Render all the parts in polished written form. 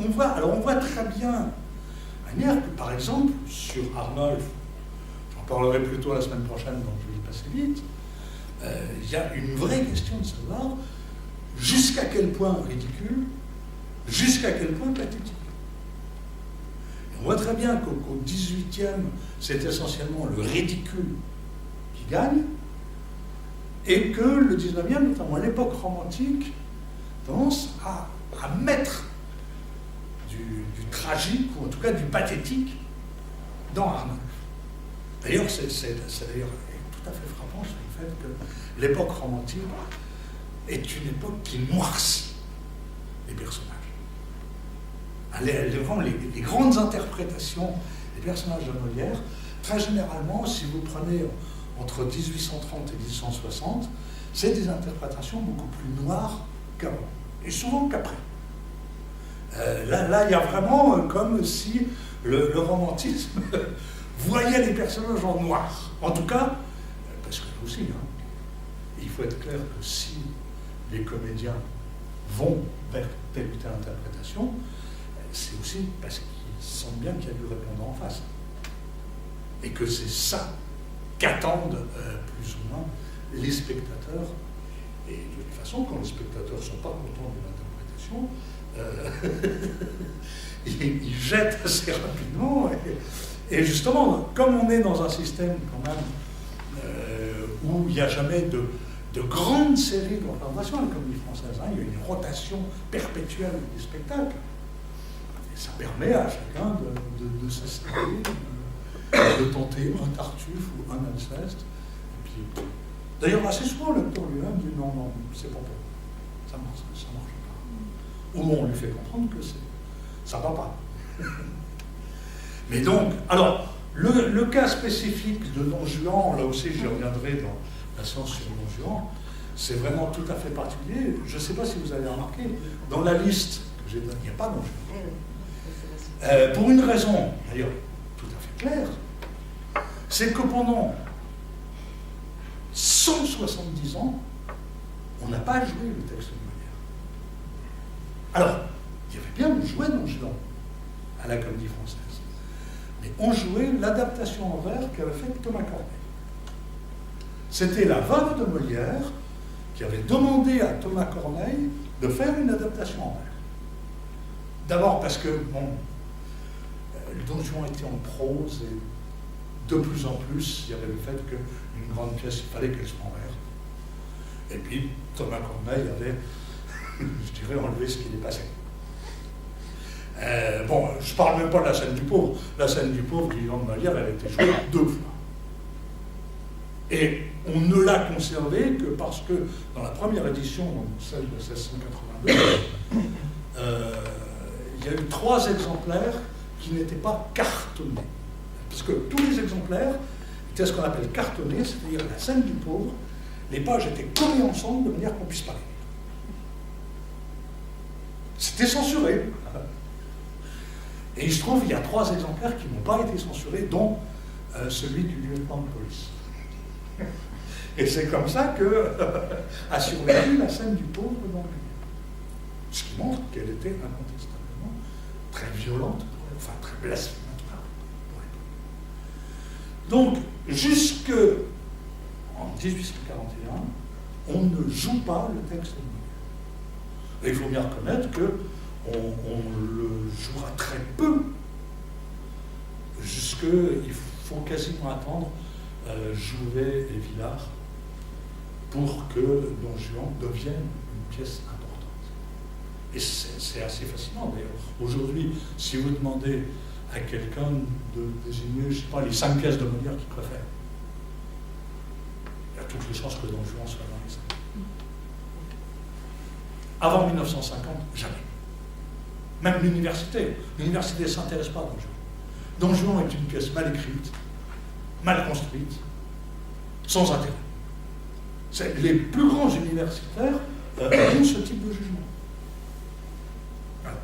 on voit très bien, de manière que, par exemple, sur Arnolphe, j'en parlerai plutôt la semaine prochaine, donc je vais y passer vite, il y a une vraie question de savoir jusqu'à quel point ridicule, jusqu'à quel point pathétique. Et on voit très bien qu'au XVIIIe, c'est essentiellement le ridicule qui gagne, et que le XIXe, notamment l'époque romantique, tendance à mettre du tragique, ou en tout cas du pathétique, dans Arnolphe. D'ailleurs, c'est d'ailleurs tout à fait frappant sur le fait que l'époque romantique est une époque qui noircit les personnages. Les grandes interprétations des personnages de Molière, très généralement, si vous prenez entre 1830 et 1860, c'est des interprétations beaucoup plus noires qu'avant, et souvent qu'après. Là, il y a vraiment comme si le romantisme voyait les personnages en noir. En tout cas, parce que là aussi, il faut être clair que si les comédiens vont vers telle ou telle interprétation, c'est aussi parce qu'ils sentent bien qu'il y a du répondant en face. Et que c'est ça qu'attendent plus ou moins les spectateurs. Et de toute façon, quand les spectateurs ne sont pas contents de l'interprétation, ils jettent assez rapidement. Et justement, comme on est dans un système quand même où il n'y a jamais de grandes séries de représentations, la Comédie Française, il y a une rotation perpétuelle des spectacles. Et ça permet à chacun de s'essayer, de tenter un Tartuffe ou un Alceste. Et puis, d'ailleurs, assez souvent, l'acteur lui-même dit non, c'est pas bon. Ça marche pas. Ou on lui fait comprendre que ça va pas. Mais donc, alors, le cas spécifique de Don Juan, là aussi j'y reviendrai dans la séance sur Don Juan, c'est vraiment tout à fait particulier. Je ne sais pas si vous avez remarqué, dans la liste que j'ai donnée, il n'y a pas Don Juan. Pour une raison, d'ailleurs, tout à fait claire, c'est que pendant 170 ans, on n'a pas joué le texte de Molière. Alors, il y avait bien joué Don Juan à la Comédie Française. Mais on jouait l'adaptation en vers qu'avait faite Thomas Corneille. C'était la veuve de Molière qui avait demandé à Thomas Corneille de faire une adaptation en vers. D'abord parce que, le Don Juan était en prose et de plus en plus, il y avait le fait qu'une grande pièce, il fallait qu'elle soit en vers. Et puis, Thomas Corneille avait, je dirais, enlevé ce qui est passé. Je ne parle même pas de la scène du pauvre. La scène du pauvre, Guillaume de Molière, elle a été jouée 2 fois. Et on ne l'a conservée que parce que dans la première édition, donc celle de 1682, il y a eu 3 exemplaires qui n'étaient pas cartonnés. Parce que tous les exemplaires étaient ce qu'on appelle cartonnés, c'est-à-dire la scène du pauvre, les pages étaient collées ensemble de manière qu'on ne puisse pas lire. C'était censuré. Et il se trouve qu'il y a 3 exemplaires qui n'ont pas été censurés, dont celui du lieutenant de police. Et c'est comme ça qu'a survécu la scène du pauvre dans le livre. Ce qui montre qu'elle était incontestablement très violente, enfin très blasphématoire. Donc, jusqu'en 1841, on ne joue pas le texte de Molière. Et il faut bien reconnaître qu'on le jouera très peu, il faut quasiment attendre Jouvet et Villars pour que Don Juan devienne une pièce importante. Et c'est assez fascinant d'ailleurs. Aujourd'hui, si vous demandez à quelqu'un de désigner, je ne sais pas, les 5 pièces de Molière qu'il préfère, il y a toutes les chances que Don Juan soit dans les 5. Avant 1950, jamais. Même l'université ne s'intéresse pas à Don Juan. Don Juan est une pièce mal écrite, mal construite, sans intérêt. Les plus grands universitaires ont ce type de jugement. Alors,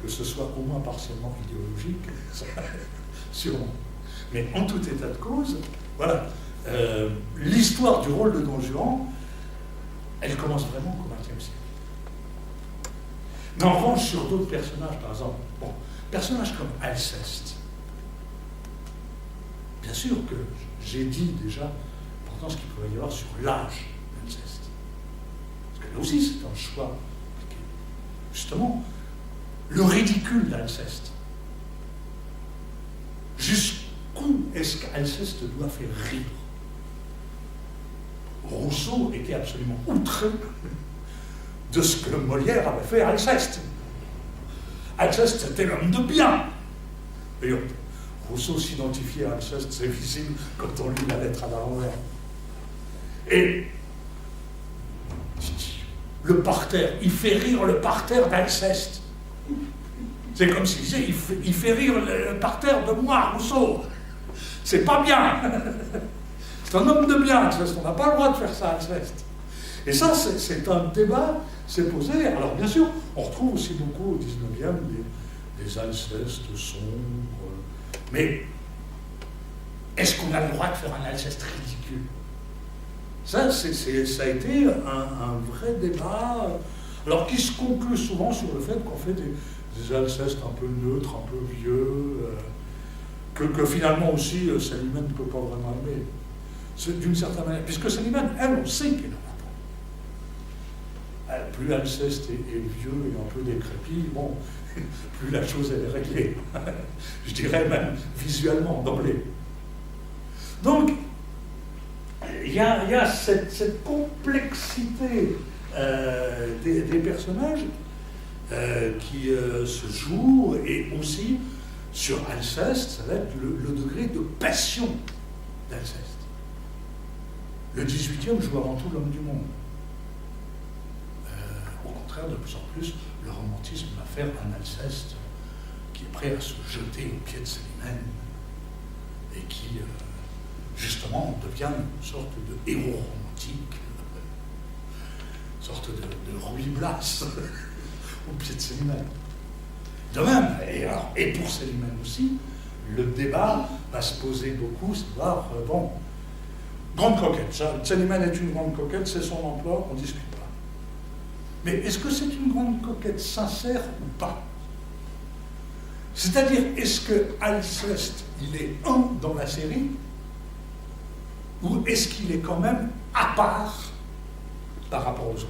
que ce soit au moins partiellement idéologique, sûrement. Mais en tout état de cause, voilà, l'histoire du rôle de Don Juan, elle commence vraiment au XXe siècle. Mais en revanche, sur d'autres personnages, par exemple, bon, personnages comme Alceste, bien sûr que j'ai dit déjà l'importance qu'il pouvait y avoir sur l'âge d'Alceste. Parce que là aussi, c'est un choix. Justement, le ridicule d'Alceste. Jusqu'où est-ce qu'Alceste doit faire rire? Rousseau était absolument outré de ce que Molière avait fait à Alceste. Alceste était l'homme de bien. D'ailleurs, Rousseau s'identifiait à Alceste, c'est visible quand on lit la lettre à l'envers. Et le parterre, il fait rire le parterre d'Alceste. C'est comme s'il disait, il fait rire le parterre de moi, Rousseau. C'est pas bien. C'est un homme de bien, Alceste. On n'a pas le droit de faire ça, Alceste. Et ça, c'est un débat, c'est posé. Alors, bien sûr, on retrouve aussi beaucoup au 19e des Alcestes sombres. Mais est-ce qu'on a le droit de faire un Alceste ridicule? Ça, ça a été un vrai débat, alors qui se conclut souvent sur le fait qu'on fait des Alcestes un peu neutres, un peu vieux, que finalement aussi Célimène ne peut pas vraiment aimer. C'est d'une certaine manière, puisque Célimène, elle, on sait qu'elle n'en a pas. Plus Alceste est vieux et un peu décrépit, bon, plus la chose elle est réglée. Je dirais même visuellement, d'emblée. Donc, il y a cette complexité des personnages qui se jouent, et aussi sur Alceste, ça va être le degré de passion d'Alceste. Le 18e joue avant tout l'homme du monde. Au contraire, de plus en plus, le romantisme va faire un Alceste qui est prêt à se jeter aux pieds de Célimène et qui, justement, devient une sorte de héros romantique, une sorte de Ruy Blas aux pieds de Célimène. De même, et pour Célimène aussi, le débat va se poser beaucoup, c'est voir, bon, grande coquette, Célimène est une grande coquette, c'est son emploi, on ne discute pas. Mais est-ce que c'est une grande coquette sincère ou pas? C'est-à-dire, est-ce que Alceste, il est un dans la série, ou est-ce qu'il est quand même à part par rapport aux autres?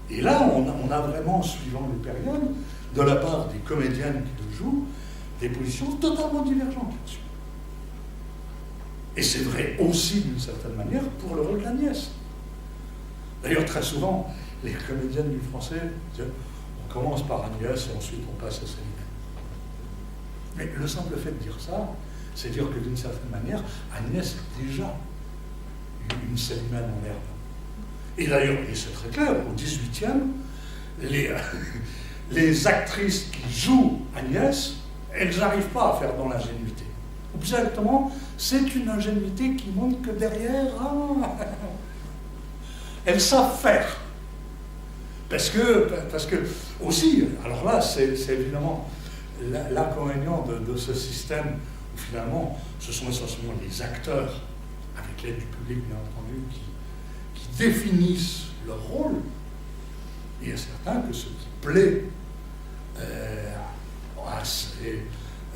Et là, on a vraiment, suivant les périodes, de la part des comédiennes qui le jouent, des positions totalement divergentes là-dessus. Et c'est vrai aussi, d'une certaine manière, pour le rôle d'Agnès. D'ailleurs, très souvent, les comédiennes du français disent on commence par Agnès et ensuite on passe à Célimène. Mais le simple fait de dire ça, c'est dire que d'une certaine manière, Agnès est déjà une Célimène en herbe. Et d'ailleurs, et c'est très clair, au XVIIIe, les actrices qui jouent Agnès, elles n'arrivent pas à faire dans l'ingénuité. Exactement, c'est une ingénuité qui montre que derrière, elles savent faire. Parce que aussi, alors là, c'est évidemment l'inconvénient de ce système où finalement, ce sont essentiellement les acteurs, avec l'aide du public bien entendu, qui définissent leur rôle. Il est certain que ce qui plaît à ces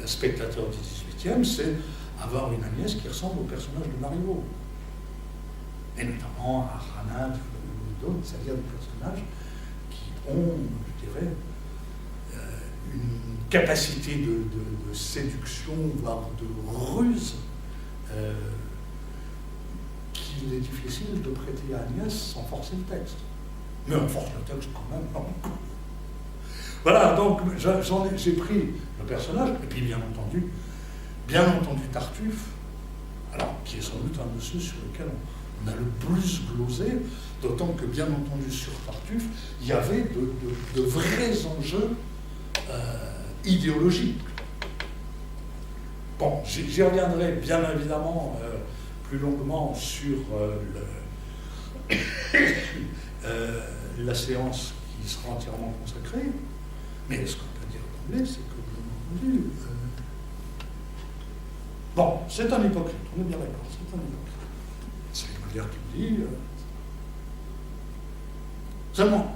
spectateurs du XVIIIe, c'est avoir une Agnès qui ressemble au personnage de Marivaux. Et notamment à Ranade ou d'autres, c'est-à-dire des personnages qui ont, je dirais, une capacité de séduction, voire de ruse, qu'il est difficile de prêter à Agnès sans forcer le texte. Mais on force le texte quand même. Voilà, donc j'ai pris le personnage, et puis bien entendu Tartuffe, alors qui est sans doute un de ceux sur lesquels on a le plus glosé, d'autant que bien entendu sur Tartuffe, il y avait de vrais enjeux idéologiques. Bon, j'y reviendrai bien évidemment plus longuement sur la séance qui sera entièrement consacrée, mais ce qu'on peut dire d'emblée, c'est que bien entendu, bon, c'est un hypocrite, on est bien d'accord, c'est un hypocrite. C'est Molière qui me dit, seulement,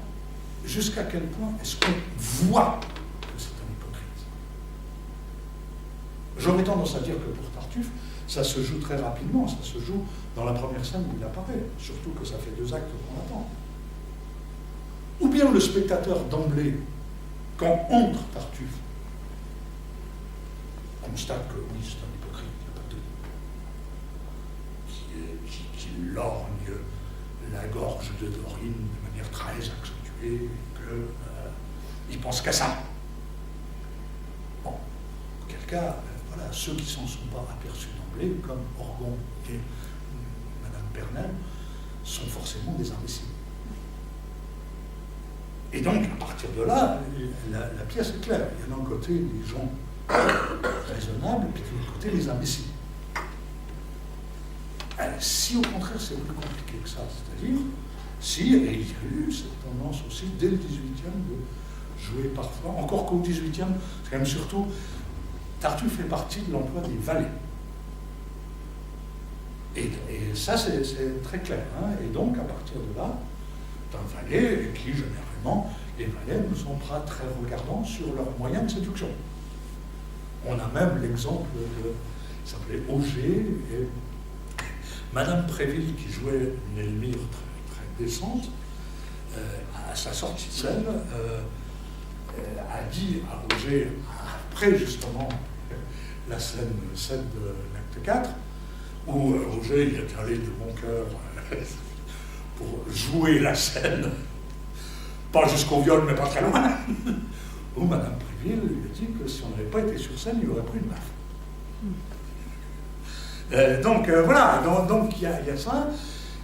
jusqu'à quel point est-ce qu'on voit que c'est un hypocrite? J'aurais tendance à dire que pour Tartuffe, ça se joue très rapidement, ça se joue dans la première scène où il apparaît, surtout que ça fait 2 actes qu'on attend. Ou bien le spectateur d'emblée, quand entre Tartuffe, constate que oui, c'est un hypocrite, il n'y a pas de... qui lorgne la gorge de Dorine de manière très accentuée, qu'il pense qu'à ça. Bon, en quel cas, voilà, ceux qui ne s'en sont pas aperçus d'emblée, comme Orgon et Madame Pernelle, sont forcément des imbéciles. Et donc, à partir de là, la pièce est claire. Il y a d'un côté les gens raisonnables, puis de l'autre côté les imbéciles. Si au contraire c'est plus compliqué que ça, c'est-à-dire si, et il y a eu cette tendance aussi dès le 18e de jouer parfois, encore qu'au 18e, c'est quand même surtout, Tartuffe fait partie de l'emploi des valets. Et ça c'est très clair. Hein. Et donc à partir de là, d'un valet, et puis généralement, les valets ne sont pas très regardants sur leurs moyens de séduction. On a même l'exemple de, il s'appelait Auger, et Madame Préville, qui jouait une Elmire très, très décente, à sa sortie de scène, a dit à Auger, après justement la scène 7 de l'acte 4, où Auger il est allé de bon cœur pour jouer la scène, pas jusqu'au viol, mais pas très loin, où Madame Préville lui a dit que si on n'avait pas été sur scène, il aurait pris une baffe. Donc voilà, donc il y a ça,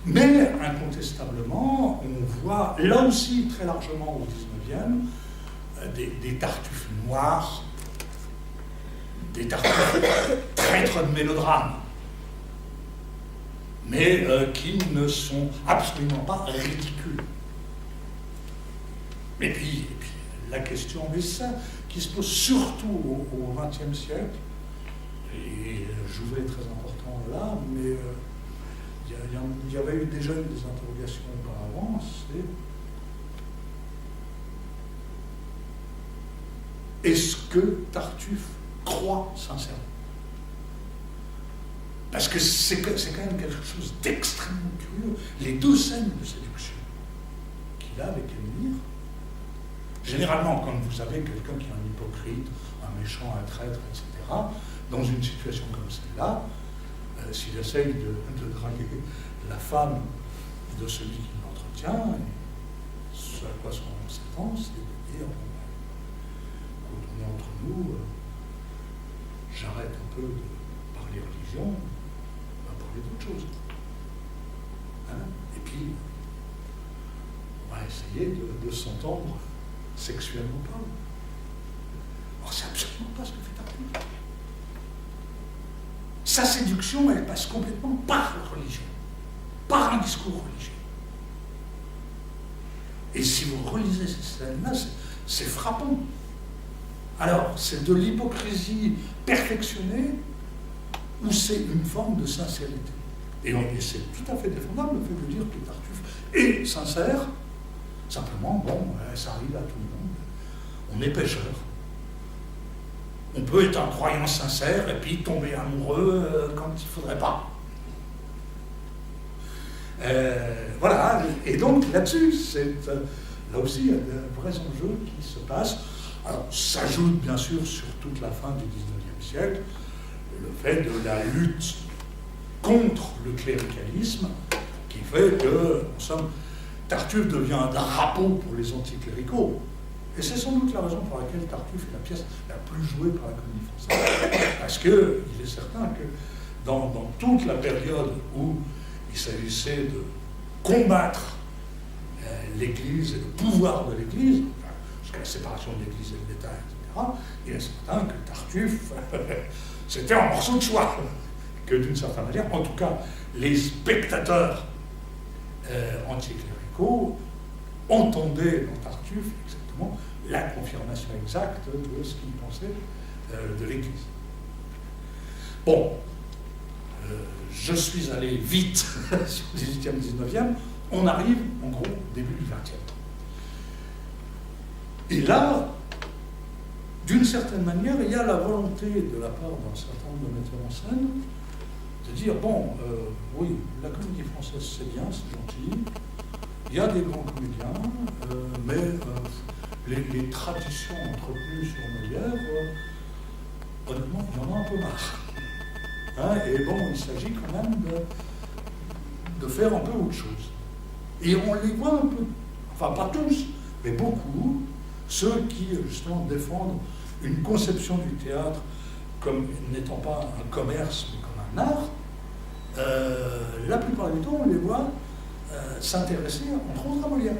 mais incontestablement, on voit là aussi très largement au 19e des Tartuffes noirs, des Tartuffes traîtres de mélodrame, mais qui ne sont absolument pas ridicules. Et puis la question des saints, qui se pose surtout au XXe siècle, et Jouvet est très important là, mais il y avait eu déjà eu des interrogations auparavant, c'est est-ce que Tartuffe croit sincèrement? Parce que c'est quand même quelque chose d'extrêmement curieux. Les 2 scènes de séduction qu'il a avec Elmire, généralement, quand vous avez quelqu'un qui est un hypocrite, un méchant, un traître, etc., dans une situation comme celle-là, s'il essaye de draguer la femme de celui qui l'entretient, ce à quoi on s'attend, c'est de dire, quand on est entre nous, j'arrête un peu de parler religion, on va parler d'autre chose. Hein? Et puis, on va essayer de s'entendre sexuellement parlant. Alors, c'est absolument pas ce que fait Tartuffe. Sa séduction, elle passe complètement par la religion, par un discours religieux. Et si vous relisez ces scènes-là, c'est frappant. Alors, c'est de l'hypocrisie perfectionnée ou c'est une forme de sincérité? Et c'est tout à fait défendable le fait de dire que Tartuffe est sincère, simplement, bon, ça arrive à tout le monde. On est pécheur. On peut être un croyant sincère et puis tomber amoureux quand il ne faudrait pas. Voilà, et donc là-dessus, là aussi, il y a de vrais enjeux qui se passent. Alors, s'ajoute bien sûr sur toute la fin du XIXe siècle le fait de la lutte contre le cléricalisme qui fait que, en somme, Tartuffe devient un drapeau pour les anticléricaux. Et c'est sans doute la raison pour laquelle Tartuffe est la pièce la plus jouée par la Comédie Française. Parce qu'il est certain que dans toute la période où il s'agissait de combattre l'Église et le pouvoir de l'Église, jusqu'à la séparation de l'Église et de l'État, etc., il est certain que Tartuffe, c'était un morceau de choix. Que d'une certaine manière, en tout cas, les spectateurs anticléricaux entendaient dans Tartuffe exactement la confirmation exacte de ce qu'ils pensaient de l'Église. Bon, je suis allé vite sur le 18e, 19e, on arrive en gros au début du 20e. Et là, d'une certaine manière, il y a la volonté de la part d'un certain nombre de metteurs en scène de dire, bon, oui, la comédie française c'est bien, c'est gentil, il y a des grands comédiens, mais les traditions entretenues sur Molière, honnêtement, il y en a un peu marre. Hein, et bon, il s'agit quand même de faire un peu autre chose. Et on les voit un peu, enfin pas tous, mais beaucoup, ceux qui justement défendent une conception du théâtre comme n'étant pas un commerce, mais comme un art, la plupart du temps, on les voit s'intéresser, entre autres, à Molière.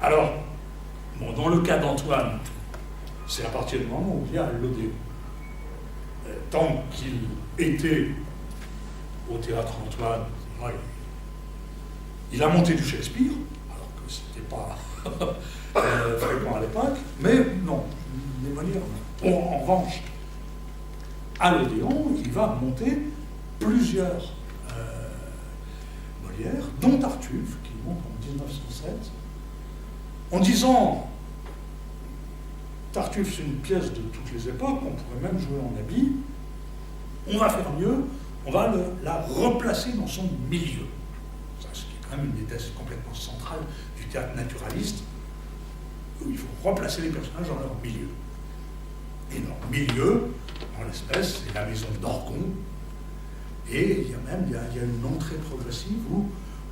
Alors, bon, dans le cas d'Antoine, c'est à partir du moment où il y a l'Odéon. Tant qu'il était au théâtre Antoine, ouais, il a monté du Shakespeare, alors que c'était pas fréquent à l'époque, mais non, les Molières, non. Bon, en revanche, à l'Odéon, il va monter plusieurs Molières, dont Tartuffe, qui monte en 1907, en disant Tartuffe, c'est une pièce de toutes les époques, on pourrait même jouer en habit, on va faire mieux, on va la replacer dans son milieu. Ça, ce qui est quand même une des thèses complètement centrales du théâtre naturaliste, où il faut replacer les personnages dans leur milieu. Et leur milieu, en l'espèce, c'est la maison d'Orgon, et il y a une entrée progressive où,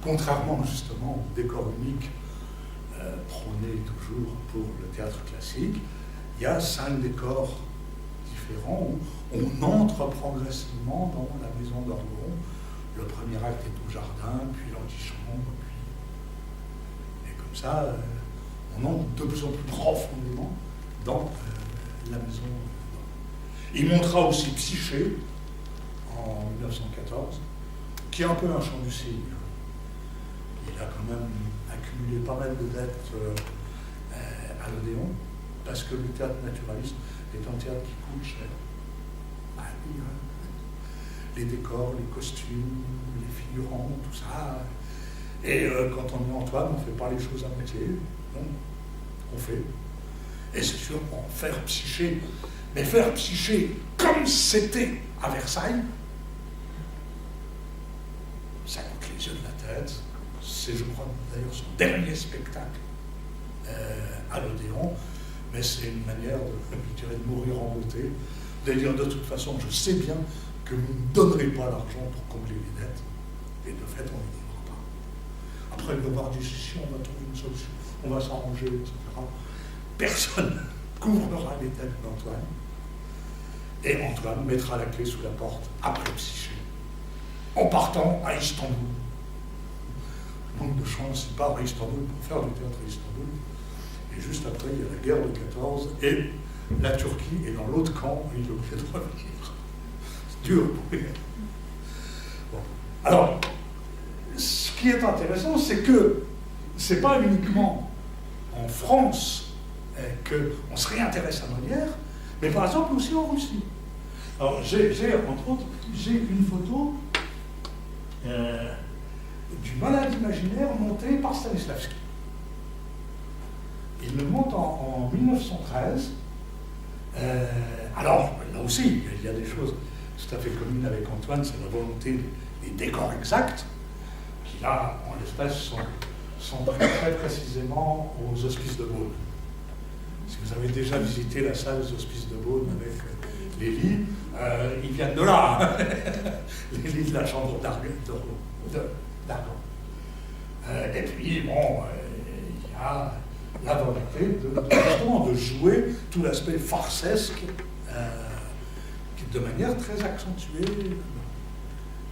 contrairement justement au décor unique prôné toujours pour le théâtre classique, il y a 5 décors différents où on entre progressivement dans la maison d'Orgon. Le premier acte est au jardin, puis l'antichambre, et comme ça, on entre de plus en plus profondément dans la maison d'Orgon. Il montrera aussi Psyché en 1914, qui est un peu un chant du cygne. Il a quand même accumulé pas mal de dettes à l'Odéon, parce que le théâtre naturaliste est un théâtre qui coûte cher. Ah oui, hein. Les décors, les costumes, les figurants, tout ça. Et quand on est Antoine, on ne fait pas les choses à moitié. Non, on fait. Et c'est sûr, pour faire Psyché, mais faire Psyché comme c'était à Versailles, ça coûte les yeux de la tête. C'est, je crois, d'ailleurs son dernier spectacle à l'Odéon. Mais c'est une manière, je dirais, de mourir en beauté, de dire de toute façon, je sais bien que vous ne donnerez pas l'argent pour combler les dettes, et de fait, on ne les donnera pas. Après, le devoir dit, si on va trouver une solution, on va s'arranger, etc. Personne couvrira les dettes d'Antoine, et Antoine mettra la clé sous la porte après Psyché, en partant à Istanbul. Manque de chance, il part à Istanbul pour faire du théâtre à Istanbul. Et juste après, il y a la guerre de 14, et la Turquie est dans l'autre camp, et il est obligé de revenir. C'est dur pour lui. Bon. Alors, ce qui est intéressant, c'est que ce n'est pas uniquement en France qu'on se réintéresse à Molière, mais par exemple aussi en Russie. Alors, j'ai entre autres, une photo du malade imaginaire monté par Stanislavski. Il le monte en 1913. Alors, là aussi, il y a des choses tout à fait communes avec Antoine, c'est la volonté des décors exacts, qui là, en l'espèce, sont pris très précisément aux Hospices de Beaune. Si vous avez déjà visité la salle des Hospices de Beaune avec les lits, ils viennent de là, hein. Les lits de la chambre d'Argon. Et puis, bon, il y a la volonté justement de jouer tout l'aspect farcesque de manière très accentuée.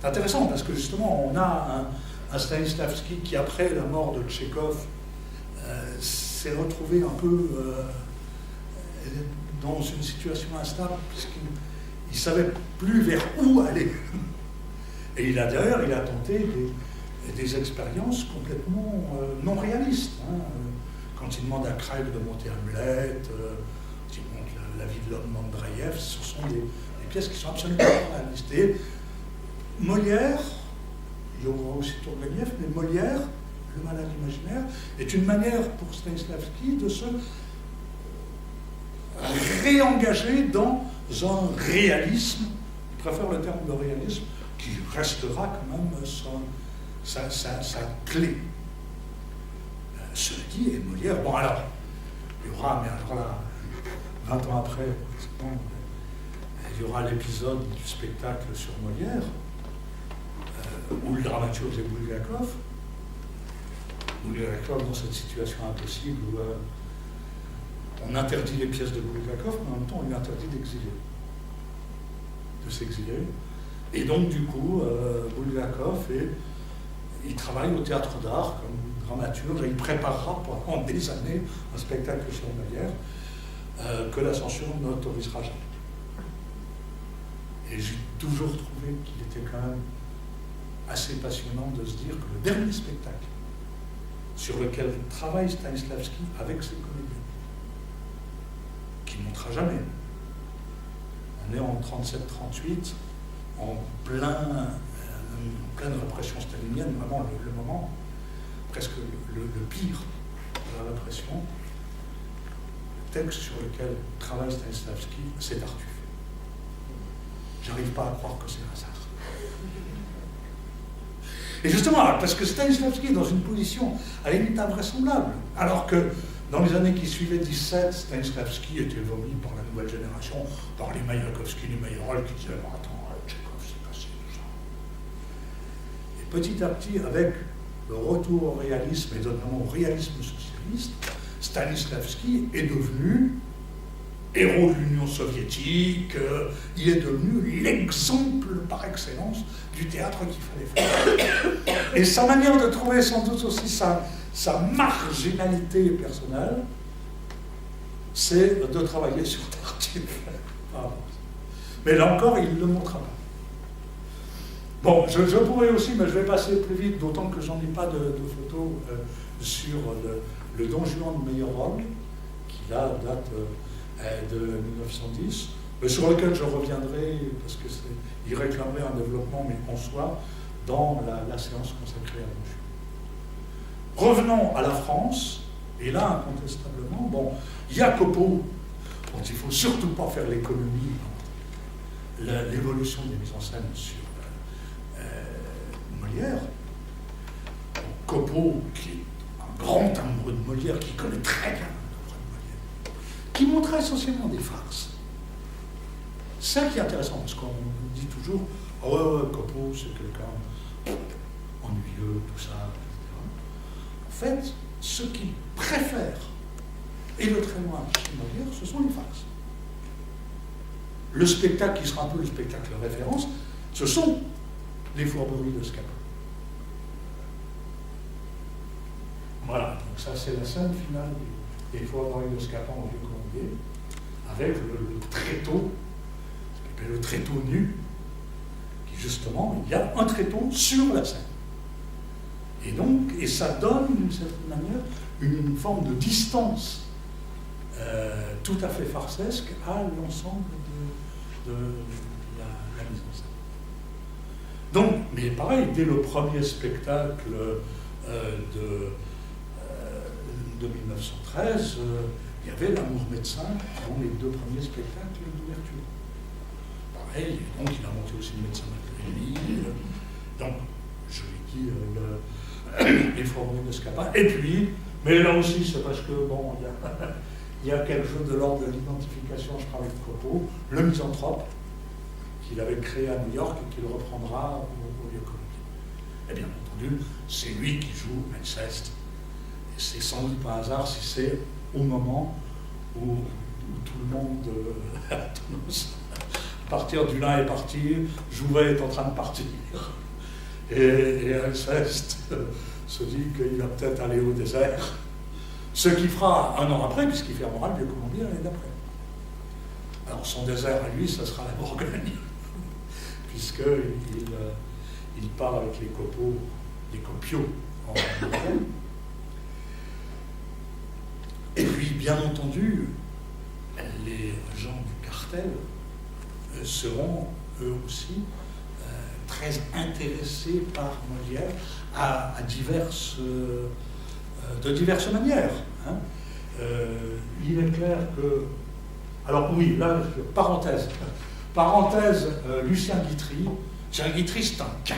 C'est intéressant parce que justement, on a un Stanislavski qui, après la mort de Tchekhov, s'est retrouvé un peu dans une situation instable puisqu'il ne savait plus vers où aller. Et d'ailleurs, il a tenté des expériences complètement non réalistes. Hein. Quand il demande à Kraïv de monter Hamlet, quand il monte la vie de l'homme d'Andreïev, ce sont des pièces qui sont absolument réalistes. Et Molière, il y aura aussi Tourguenieff, mais Molière le malade imaginaire, est une manière pour Stanislavski de se réengager dans un réalisme, je préfère le terme de réalisme, qui restera quand même sa clé. Cela dit, et Molière, bon alors, il y aura, mais alors là, 20 ans après, il y aura l'épisode du spectacle sur Molière, où le dramaturge est Bulgakov. Bulgakov dans cette situation impossible où on interdit les pièces de Bulgakov, mais en même temps on lui interdit de s'exiler. Et donc du coup, Bulgakov, il travaille au théâtre d'art comme dramaturge et il préparera pendant des années un spectacle sur Molière que la censure n'autorisera jamais. Et j'ai toujours trouvé qu'il était quand même assez passionnant de se dire que le dernier spectacle sur lequel travaille Stanislavski avec ses comédiens, qui ne montera jamais. On est en 37-38, en pleine répression stalinienne, vraiment le moment, presque le pire de la répression. Le texte sur lequel travaille Stanislavski, c'est Tartuffe. J'arrive pas à croire que c'est un hasard. Et justement, parce que Stanislavski est dans une position à la limite invraisemblable, alors que dans les années qui suivaient 17, Stanislavski était vomi par la nouvelle génération, par les Mayakovsky, les Meyerhold, qui disaient « Attends, Tchekhov, c'est passé tout ça ». Et petit à petit, avec le retour au réalisme, et notamment au réalisme socialiste, Stanislavski est devenu héros de l'Union soviétique, il est devenu l'exemple par excellence du théâtre qu'il fallait faire. Et sa manière de trouver sans doute aussi sa marginalité personnelle, c'est de travailler sur Tartuffe. Mais là encore, il ne le montrera pas. Bon, je pourrais aussi, mais je vais passer plus vite, d'autant que j'en ai pas de photos sur le Don Juan de Meyerhold, qui là date de 1910, mais sur lequel je reviendrai, parce qu'il réclamerait un développement, mais en soi, dans la séance consacrée à Don Juan. Revenons à la France, et là, incontestablement, bon, Jacopo, dont il ne faut surtout pas faire l'économie, l'évolution des mises en scène sur Molière. Copo, qui est un grand amoureux de Molière, qui connaît très bien l'œuvre de Molière, qui montrait essentiellement des farces. C'est ça qui est intéressant, parce qu'on dit toujours « Oh ouais, Copo, c'est quelqu'un ennuyeux, tout ça, etc. » En fait, ce qu'il préfère, et le très loin chez Molière, ce sont les farces. Le spectacle qui sera un peu le spectacle référence, ce sont les fourberies de Scapin. Voilà, donc ça c'est la scène finale des fourberies de Scapin au Vieux-Colombier, avec le tréteau, ce qu'on appelle le tréteau nu, qui justement, il y a un tréteau sur la scène. Et donc, et ça donne d'une certaine manière une forme de distance tout à fait farcesque à l'ensemble de la mise en scène. Donc, mais pareil, dès le premier spectacle de 1913, il y avait L'amour médecin dans les deux premiers spectacles d'ouverture. Pareil, donc il a monté aussi le médecin Macchiavelli, donc je l'ai dit, les fourberies de Scapin, et puis, mais là aussi c'est parce que, bon, il y a quelque chose de l'ordre de l'identification, je parlais de Copo, le misanthrope, qu'il avait créé à New York et qu'il reprendra au Vieux-Colombier. Et bien entendu, c'est lui qui joue Alceste. Et c'est sans doute pas un hasard si c'est au moment où tout le monde, à partir du l'un est parti, Jouvet est en train de partir. Et Alceste se dit qu'il va peut-être aller au désert. Ce qu'il fera un an après, puisqu'il fermera le Vieux-Colombier l'année d'après. Alors son désert à lui, ça sera la Bourgogne, puisqu'il part avec les copiaux en Bourgogne. Et puis, bien entendu, les gens du cartel seront eux aussi très intéressé par Molière de diverses manières. Hein. Il est clair que... Alors oui, là, parenthèse, Lucien Guitry. Lucien Guitry, c'est un cas.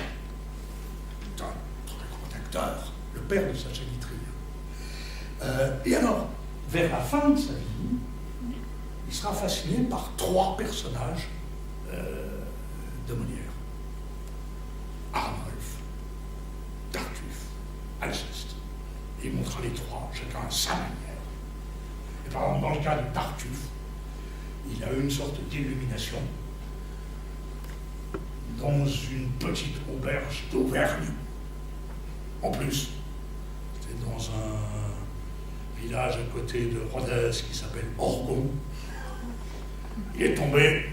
C'est un très grand acteur, le père de Sacha Guitry. Et alors, vers la fin de sa vie, il sera fasciné par 3 personnages de Molière. Arnolphe, Tartuffe, Alceste. Et il montrera les 3, chacun à sa manière. Et par exemple, dans le cas de Tartuffe, il a eu une sorte d'illumination dans une petite auberge d'Auvergne. En plus, c'était dans un village à côté de Rodez qui s'appelle Orgon. Il est tombé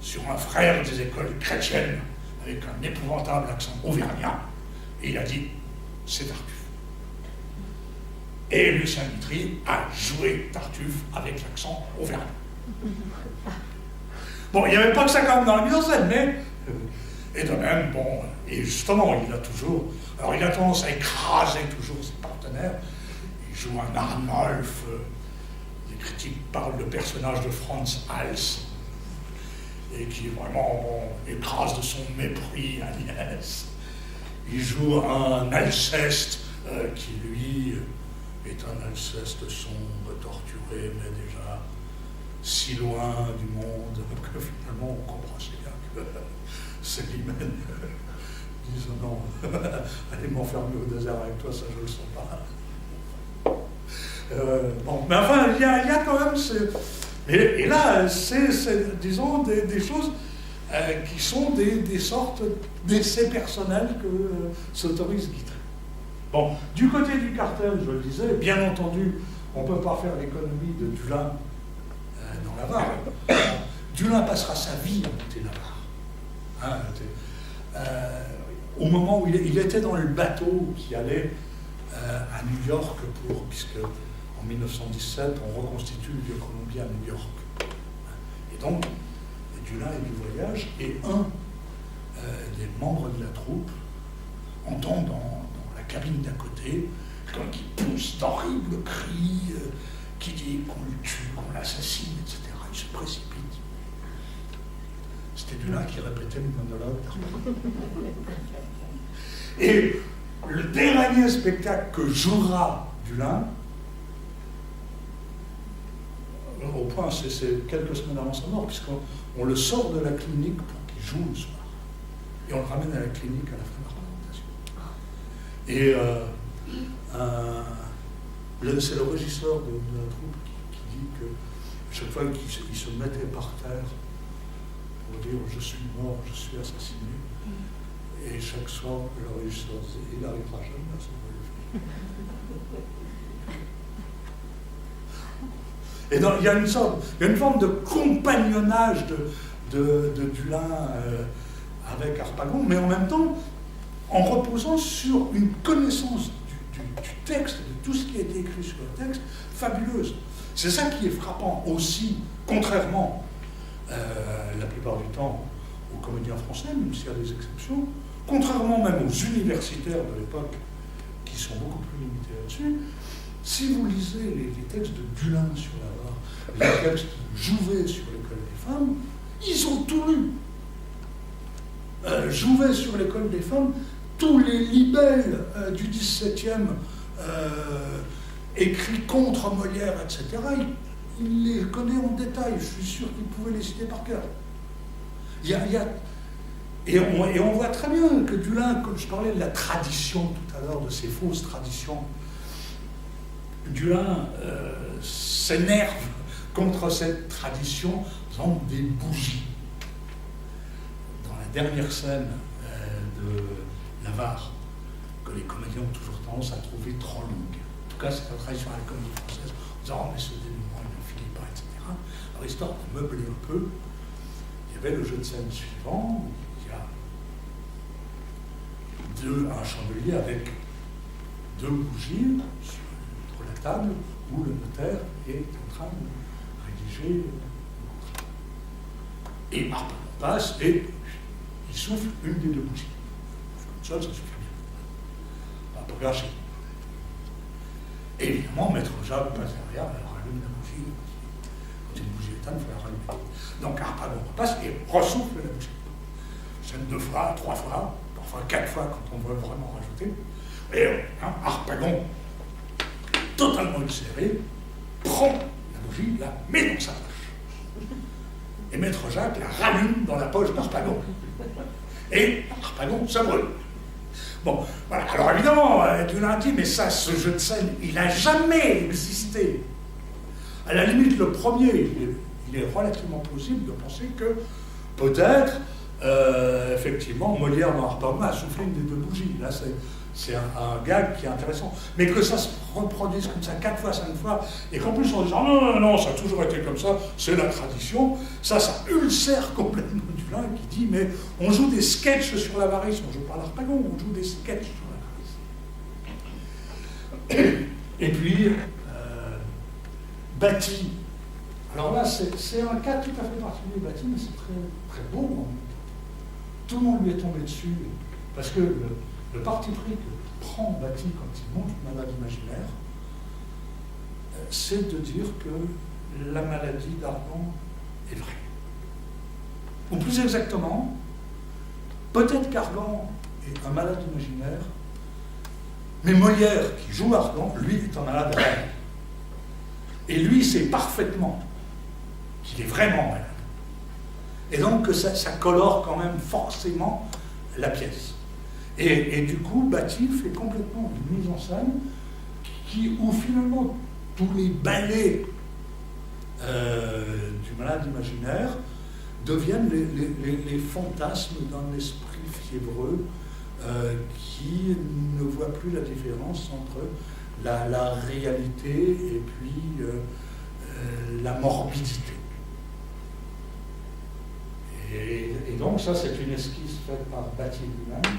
sur un frère des écoles chrétiennes avec un épouvantable accent auvergnat et il a dit « c'est Tartuffe ». Et Lucien Guitry a joué Tartuffe avec l'accent auvergnat. Bon, il n'y avait pas que ça quand même dans la mise en scène, mais... Et de même, bon, et justement, il a tendance à écraser toujours ses partenaires. Il joue un Arnolphe, les critiques parlent de personnage de Franz Hals, et qui vraiment écrase de son mépris Agnès. Il joue un Alceste, qui lui est un Alceste sombre, torturé, mais déjà si loin du monde que finalement on comprend assez bien que Célimène disent non, allez m'enfermer au désert avec toi, ça je le sens pas. Bon, mais enfin, il y a quand même et là, c'est disons, des choses qui sont des sortes d'essais personnels que s'autorise Guitry. Bon, du côté du cartel, je le disais, bien entendu, on ne peut pas faire l'économie de Dulin dans la Var. Dulin passera sa vie à monter la Var. Hein, au moment où il était dans le bateau qui allait à New York puisque en 1917 on reconstitue le Vieux-Colombie à New York. Et donc Dulin est du voyage et un des membres de la troupe entend dans la cabine d'à côté quelqu'un qui pousse d'horribles cris, qui dit qu'on le tue, qu'on l'assassine, etc. Il se précipite. C'était Dulin qui répétait le monologue. Et le dernier spectacle que jouera Dulin, au point, c'est quelques semaines avant sa mort, puisqu'on le sort de la clinique pour qu'il joue le soir. Et on le ramène à la clinique à la fin de la représentation. Et c'est le régisseur de la troupe qui dit que chaque fois qu'il se mettait par terre pour dire « je suis mort, je suis assassiné », et chaque soir, le régisseur disait « il n'arrivera jamais à se relever ». Et donc, il y a une forme de compagnonnage de Dulin avec Harpagon, mais en même temps, en reposant sur une connaissance du texte, de tout ce qui a été écrit sur le texte, fabuleuse. C'est ça qui est frappant aussi, contrairement la plupart du temps aux comédiens français, même s'il y a des exceptions, contrairement même aux universitaires de l'époque, qui sont beaucoup plus limités là-dessus. Si vous lisez les textes de Dulin sur la Var, les textes de Jouvet sur l'école des femmes, ils ont tout lu. Jouvet sur l'école des femmes, tous les libelles du XVIIe écrits contre Molière, etc., il les connaît en détail. Je suis sûr qu'il pouvait les citer par cœur. Et on voit très bien que Dulin, comme je parlais de la tradition tout à l'heure, de ces fausses traditions, Dulin s'énerve contre cette tradition, par exemple, des bougies. Dans la dernière scène de la Var, que les comédiens ont toujours tendance à trouver trop longue. En tout cas, c'est la tradition à la comédie française, en disant « oh, mais ce dénouement, il ne finit pas, etc. » Alors, histoire de meubler un peu, il y avait le jeu de scène suivant, il y a un chandelier avec 2 bougies sur la table où le notaire est en train de rédiger le contrat. Et Harpagon passe et il il souffle une des deux bougies. Comme ça suffit. Un peu gâché. Évidemment, Maître Jacques passe derrière, elle rallume la bougie. Quand une bougie éteinte, il faut la rallumer. Donc Harpagon repasse et ressouffle la bougie. C'est 2 fois, 3 fois, parfois 4 fois quand on veut vraiment rajouter. Et Harpagon, totalement ulcéré, prend la bougie, la met dans sa poche. Et Maître Jacques la rallume dans la poche d'Harpagon. Et Harpagon se brûle. Bon, voilà. Alors évidemment, tu l'as dit, mais ça, ce jeu de scène, il n'a jamais existé. À la limite, le premier, il est relativement possible de penser que peut-être, effectivement, Molière dans Harpagon a soufflé une des 2 bougies. Là, c'est un gag qui est intéressant. Mais que ça se reproduise comme ça 4 fois, 5 fois, et qu'en plus on dit non, ça a toujours été comme ça, c'est la tradition, ça ulcère complètement Dulin qui dit mais on joue des sketchs sur l'avarice, on joue pas l'Harpagon, on joue des sketchs sur l'avarice. Et puis, Batty. Alors là, c'est un cas tout à fait particulier, Batty, mais c'est très, très beau en même temps. Tout le monde lui est tombé dessus, parce que le parti pris que prend Batty quand il montre Malade imaginaire, c'est de dire que la maladie d'Argan est vraie. Ou plus exactement, peut-être qu'Argan est un malade imaginaire, mais Molière, qui joue Argan, lui, est un malade réel. Et lui sait parfaitement qu'il est vraiment malade. Et donc que ça colore quand même forcément la pièce. Et du coup, Batty fait complètement une mise en scène où finalement tous les ballets du malade imaginaire deviennent les fantasmes d'un esprit fiévreux qui ne voit plus la différence entre la réalité et puis la morbidité. Et donc ça, c'est une esquisse faite par Batty lui-même,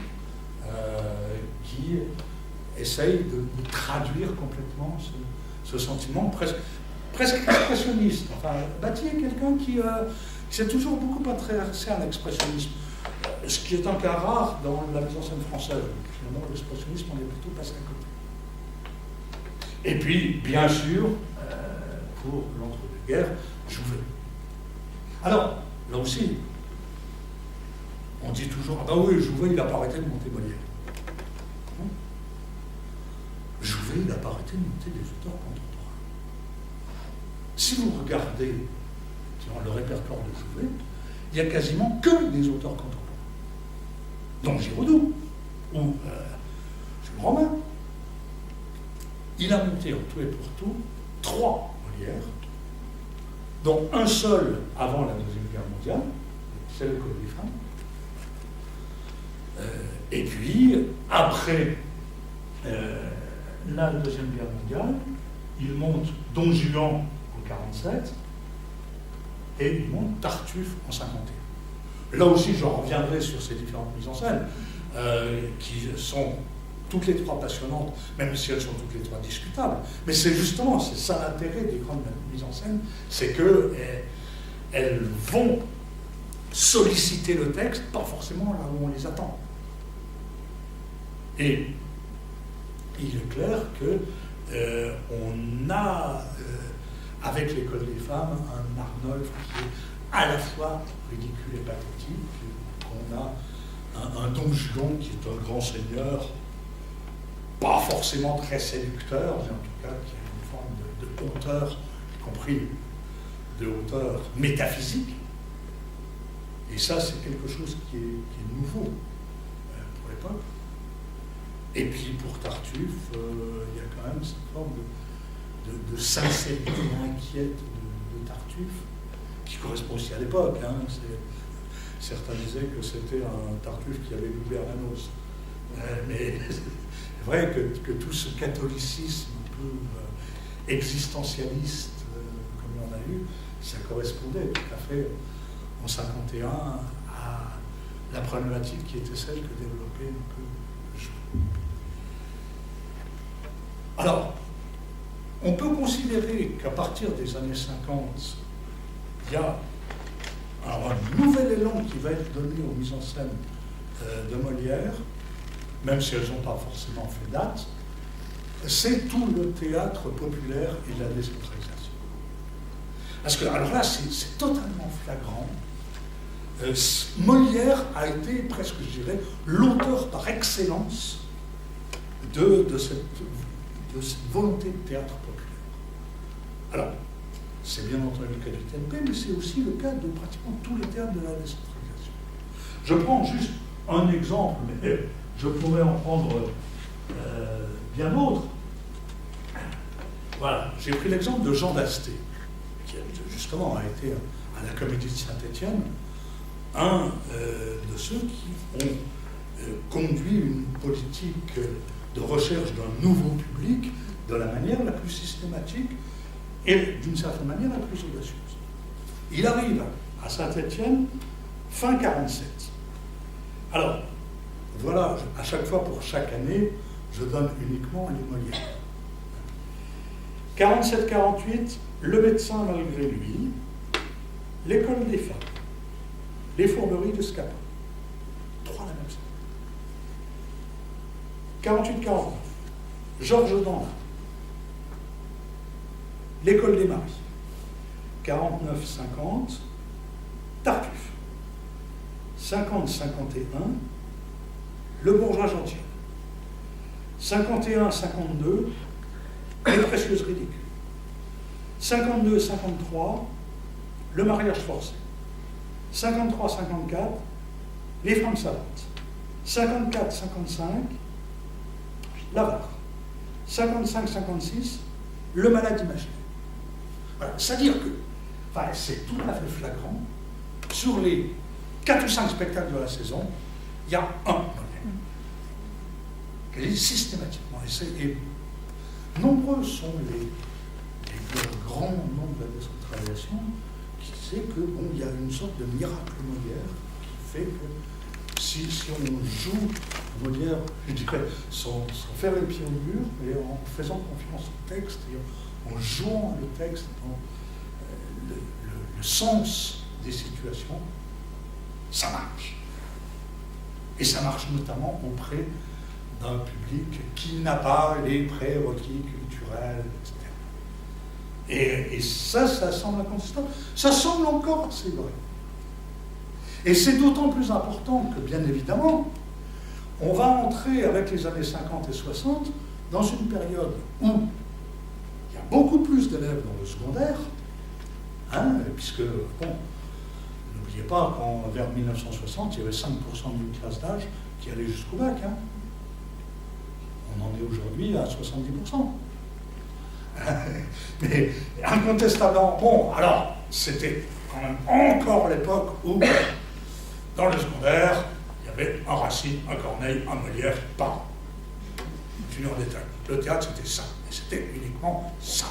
qui essaye de traduire complètement ce sentiment presque expressionniste. Enfin, Batty est quelqu'un qui s'est toujours beaucoup intéressé à l'expressionnisme, ce qui est un cas rare dans la mise en scène française. Finalement, l'expressionnisme, on est plutôt passé à côté. Et puis, bien sûr, pour l'entre-deux-guerres, Jouvet. Alors, là aussi, on dit toujours, ah ben oui, Jouvet, il n'a pas arrêté de monter Molière. Non. Jouvet, il n'a pas arrêté de monter des auteurs contemporains. Si vous regardez le répertoire de Jouvet, il n'y a quasiment que des auteurs contemporains. Donc Giraudoux, ou Jules Romain. Il a monté en tout et pour tout 3 Molières, dont un seul avant la Deuxième Guerre mondiale, c'est l'école des femmes. Et puis, après la Deuxième Guerre mondiale, il monte Don Juan en 1947 et il monte Tartuffe en 1951. Là aussi, je reviendrai sur ces différentes mises en scène, qui sont toutes les 3 passionnantes, même si elles sont toutes les 3 discutables. Mais c'est justement, c'est ça l'intérêt des grandes mises en scène, c'est qu'elles vont solliciter le texte, pas forcément là où on les attend. Et il est clair qu'on a, avec l'école des femmes, un Arnolphe qui est à la fois ridicule et pathétique, qu'on a un Don Juan qui est un grand seigneur, pas forcément très séducteur, mais en tout cas qui a une forme de hauteur, y compris de hauteur métaphysique. Et ça, c'est quelque chose qui est nouveau pour l'époque. Et puis pour Tartuffe, il y a quand même cette forme de sincérité inquiète de Tartuffe, qui correspond aussi à l'époque. Hein. Certains disaient que c'était un Tartuffe qui avait loupé à la noce. Mais c'est vrai que tout ce catholicisme un peu existentialiste comme on a eu, ça correspondait tout à fait en 1951 à la problématique qui était celle que développait un peu Jouvet. Alors, on peut considérer qu'à partir des années 50, il y a un nouvel élan qui va être donné aux mises en scène de Molière, même si elles n'ont pas forcément fait date, c'est tout le théâtre populaire et la décentralisation. Parce que, alors là, c'est totalement flagrant. Molière a été, presque je dirais, l'auteur par excellence de cette volonté de théâtre populaire. Alors, c'est bien entendu le cas du TNP, mais c'est aussi le cas de pratiquement tous les théâtres de la décentralisation. Je prends juste un exemple, mais je pourrais en prendre bien d'autres. Voilà, j'ai pris l'exemple de Jean d'Asté, qui justement a été à la Comédie de Saint-Étienne, un de ceux qui ont conduit une politique de recherche d'un nouveau public de la manière la plus systématique et d'une certaine manière la plus audacieuse. Il arrive à Saint-Étienne fin 47. Alors, voilà, à chaque fois pour chaque année, je donne uniquement les Molières. 47-48, Le médecin malgré lui, L'école des femmes, Les fourberies de Scapin. Trois la même chose. 48-49, Georges Dandin, L'école des maris. 49-50, Tartuffe. 50-51, Le bourgeois gentil. 51-52, Les précieuses ridicules. 52-53, Le mariage forcé. 53-54, Les femmes savantes. 54-55, L'avare. 55-56, Le malade imaginaire. Voilà. C'est-à-dire que, enfin, c'est tout à fait flagrant, sur les 4 ou 5 spectacles de la saison, il y a un Molière. Quasi systématiquement. Et nombreux sont les grands noms de la décentralisation qui sait que bon, il y a une sorte de miracle Molière qui fait que si on joue Molière, je dirais, sans faire les pieds au mur, mais en faisant confiance au texte et en jouant le texte dans le sens des situations, ça marche. Et ça marche notamment auprès d'un public qui n'a pas les prérequis culturels, etc. Et ça semble incontestable. Ça semble encore assez vrai. Et c'est d'autant plus important que, bien évidemment, on va entrer avec les années 50 et 60 dans une période où il y a beaucoup plus d'élèves dans le secondaire, hein, puisque, bon, n'oubliez pas qu'en vers 1960, il y avait 5% d'une classe d'âge qui allait jusqu'au bac. Hein. On en est aujourd'hui à 70%. Mais incontestablement, bon, alors, c'était quand même encore l'époque où, dans le secondaire, il y avait un Racine, un Corneille, un Molière par an. Plus en détail. Le théâtre, c'était ça. Et c'était uniquement ça.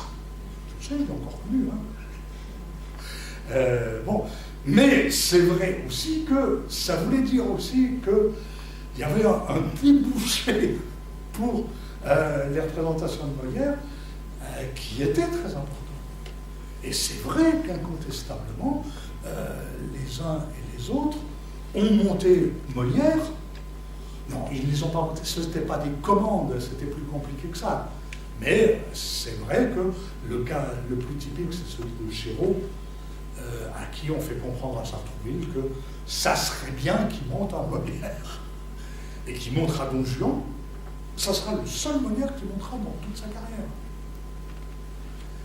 Je sais, je l'ai encore connu. Hein. Bon. Mais c'est vrai aussi que ça voulait dire aussi qu'il y avait un débouché pour les représentations de Molière qui était très important. Et c'est vrai qu'incontestablement, les uns et les autres ont monté Molière. Non, ils ne les ont pas montés, ce n'était pas des commandes, c'était plus compliqué que ça. Mais c'est vrai que le cas le plus typique, c'est celui de Géraud, à qui on fait comprendre à Sartrouville que ça serait bien qu'il monte un Molière et qu'il montera Don Juan. Ça sera le seul Molière qu'il montera dans toute sa carrière.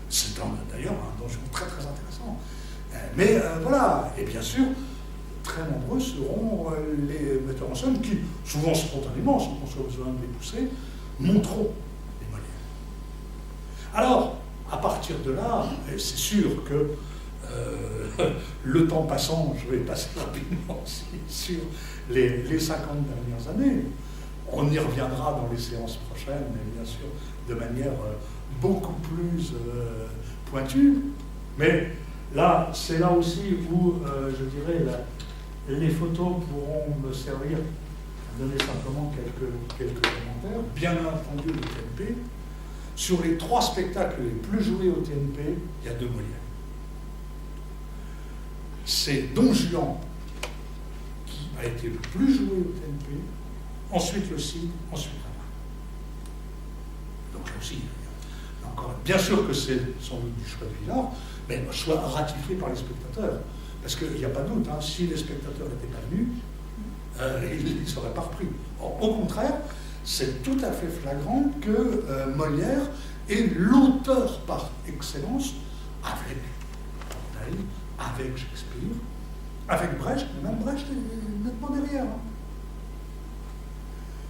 C'est d'ailleurs un Don Juan très très intéressant. Mais voilà, et bien sûr, très nombreux seront les metteurs en scène qui, souvent spontanément, sans qu'on soit besoin de les pousser, montreront les Molières. Alors, à partir de là, c'est sûr que le temps passant, je vais passer rapidement aussi sur les 50 dernières années. On y reviendra dans les séances prochaines, mais bien sûr de manière beaucoup plus pointue. Mais là, c'est là aussi où, je dirais, les photos pourront me servir à donner simplement quelques commentaires. Bien entendu, le TNP. Sur les 3 spectacles les plus joués au TNP, il y a 2 Molières. C'est Don Juan, qui a été le plus joué au TNP, ensuite le Cid, ensuite la Var. Donc là aussi, encore, bien sûr que c'est sans doute du choix de Villard, mais soit ratifié par les spectateurs. Parce qu'il n'y a pas de doute, hein, si les spectateurs n'étaient pas venus, ils ne seraient pas repris. Or, au contraire, c'est tout à fait flagrant que Molière est l'auteur par excellence, avec Corneille, avec Shakespeare, avec Brecht, mais même Brecht est nettement derrière. Hein.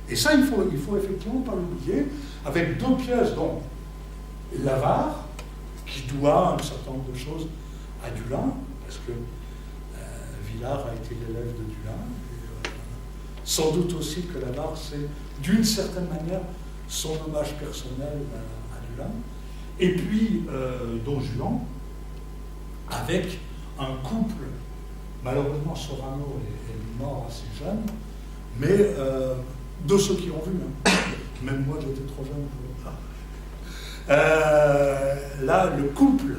Et ça, il faut effectivement pas l'oublier, avec deux pièces, dont l'Avare, qui doit un certain nombre de choses à Dulin, parce que Villard a été l'élève de Dulin, et, sans doute aussi que l'Avare, c'est d'une certaine manière son hommage personnel à Dulin, et puis Don Juan, avec un couple, malheureusement Sorano est mort assez jeune, mais de ceux qui ont vu, hein. Même moi j'étais trop jeune pour là, le couple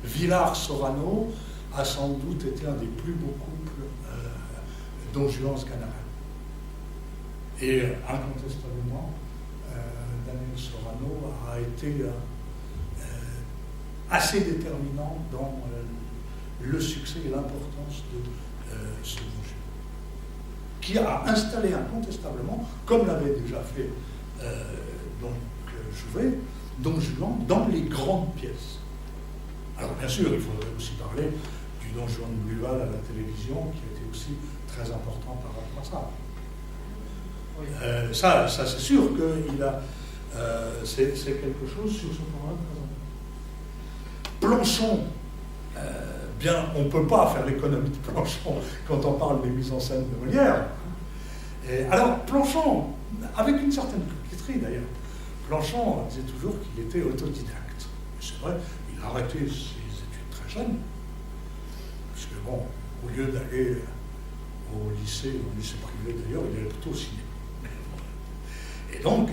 Villard-Sorano a sans doute été un des plus beaux couples Don Juan Sganarelle. Et incontestablement, Daniel Sorano a été assez déterminant dans le succès et l'importance de ce Don Juan, qui a installé incontestablement, comme l'avait déjà fait Jouvet, Don Juan dans les grandes pièces. Alors bien sûr, il faudrait aussi parler du Don Juan de Buval à la télévision, qui a été aussi très important par rapport à ça. Oui. Ça c'est sûr qu'il a... c'est quelque chose sur ce point-là très important. Planchon, bien, on ne peut pas faire l'économie de Planchon quand on parle des mises en scène de Molière. Et alors, Planchon, avec une certaine coquetterie d'ailleurs, Planchon disait toujours qu'il était autodidacte. C'est vrai, il a arrêté ses études très jeune, parce que bon, au lieu d'aller au lycée privé d'ailleurs, il allait plutôt au cinéma. Et donc,